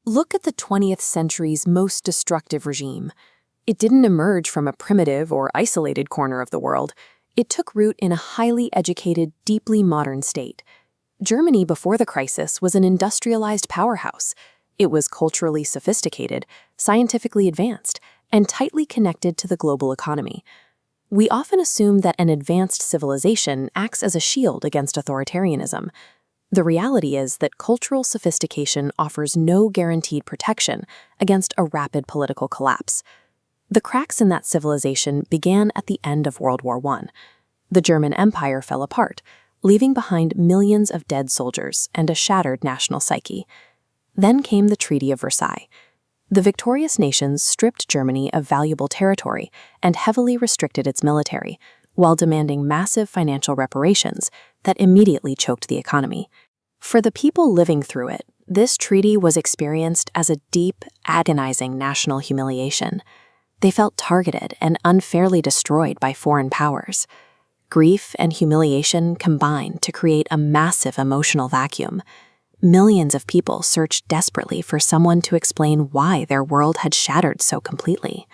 Look at the 20th century's most destructive regime. It didn't emerge from a primitive or isolated corner of the world. It took root in a highly educated, deeply modern state. Germany before the crisis was an industrialized powerhouse. It was culturally sophisticated, scientifically advanced, and tightly connected to the global economy. We often assume that an advanced civilization acts as a shield against authoritarianism. The reality is that cultural sophistication offers no guaranteed protection against a rapid political collapse. The cracks in that civilization began at the end of World War I. The German Empire fell apart, leaving behind millions of dead soldiers and a shattered national psyche. Then came the Treaty of Versailles. The victorious nations stripped Germany of valuable territory and heavily restricted its military, while demanding massive financial reparations that immediately choked the economy. For the people living through it, this treaty was experienced as a deep, agonizing national humiliation. They felt targeted and unfairly destroyed by foreign powers. Grief and humiliation combined to create a massive emotional vacuum. Millions of people searched desperately for someone to explain why their world had shattered so completely.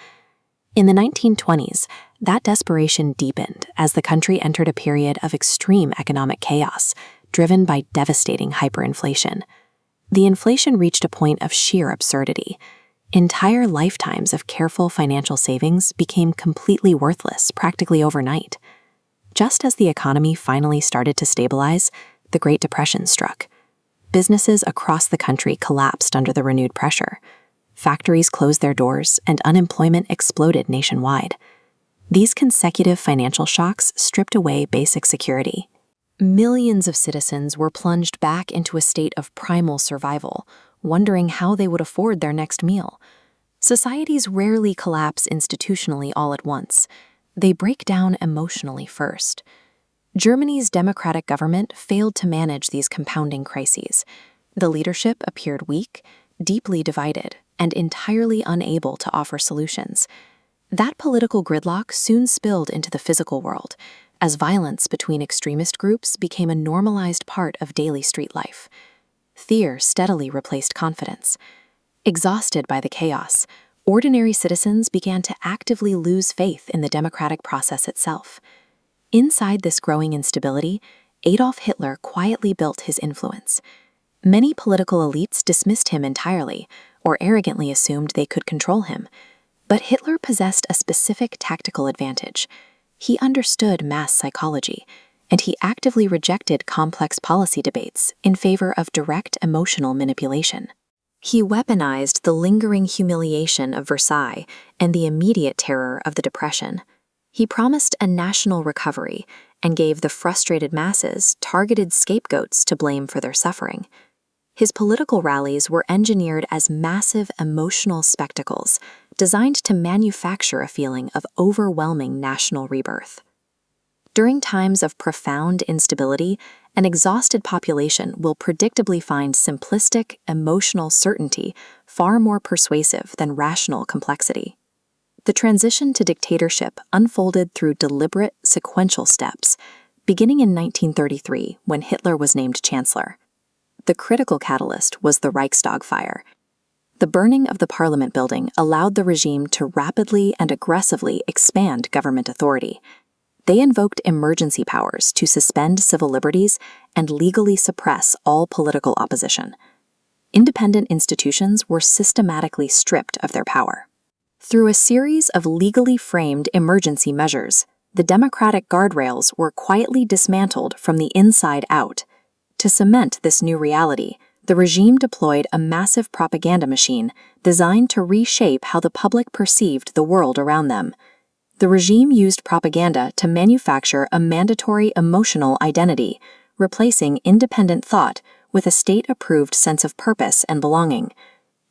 In the 1920s, that desperation deepened as the country entered a period of extreme economic chaos, driven by devastating hyperinflation. The inflation reached a point of sheer absurdity. Entire lifetimes of careful financial savings became completely worthless practically overnight. Just as the economy finally started to stabilize, the Great Depression struck. Businesses across the country collapsed under the renewed pressure. Factories closed their doors, and unemployment exploded nationwide. These consecutive financial shocks stripped away basic security. Millions of citizens were plunged back into a state of primal survival, wondering how they would afford their next meal. Societies rarely collapse institutionally all at once. They break down emotionally first. Germany's democratic government failed to manage these compounding crises. The leadership appeared weak, deeply divided, and entirely unable to offer solutions. That political gridlock soon spilled into the physical world, as violence between extremist groups became a normalized part of daily street life. Fear steadily replaced confidence. Exhausted by the chaos, ordinary citizens began to actively lose faith in the democratic process itself. Inside this growing instability, Adolf Hitler quietly built his influence. Many political elites dismissed him entirely, or arrogantly assumed they could control him. But Hitler possessed a specific tactical advantage. He understood mass psychology, and he actively rejected complex policy debates in favor of direct emotional manipulation. He weaponized the lingering humiliation of Versailles and the immediate terror of the Depression. He promised a national recovery and gave the frustrated masses targeted scapegoats to blame for their suffering. His political rallies were engineered as massive emotional spectacles designed to manufacture a feeling of overwhelming national rebirth. During times of profound instability, an exhausted population will predictably find simplistic, emotional certainty far more persuasive than rational complexity. The transition to dictatorship unfolded through deliberate, sequential steps, beginning in 1933 when Hitler was named chancellor. The critical catalyst was the Reichstag fire. The burning of the parliament building allowed the regime to rapidly and aggressively expand government authority. They invoked emergency powers to suspend civil liberties and legally suppress all political opposition. Independent institutions were systematically stripped of their power. Through a series of legally framed emergency measures, the democratic guardrails were quietly dismantled from the inside out. To cement this new reality, the regime deployed a massive propaganda machine designed to reshape how the public perceived the world around them. The regime used propaganda to manufacture a mandatory emotional identity, replacing independent thought with a state-approved sense of purpose and belonging.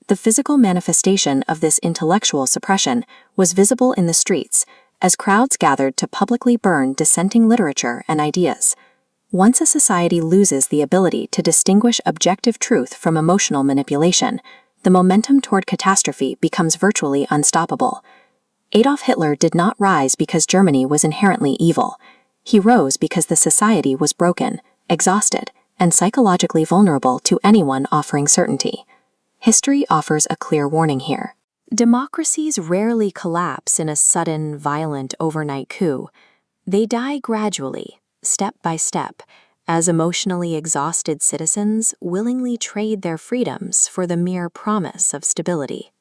The physical manifestation of this intellectual suppression was visible in the streets, as crowds gathered to publicly burn dissenting literature and ideas. Once a society loses the ability to distinguish objective truth from emotional manipulation, the momentum toward catastrophe becomes virtually unstoppable. Adolf Hitler did not rise because Germany was inherently evil. He rose because the society was broken, exhausted, and psychologically vulnerable to anyone offering certainty. History offers a clear warning here. Democracies rarely collapse in a sudden, violent overnight coup. They die gradually, step by step, as emotionally exhausted citizens willingly trade their freedoms for the mere promise of stability.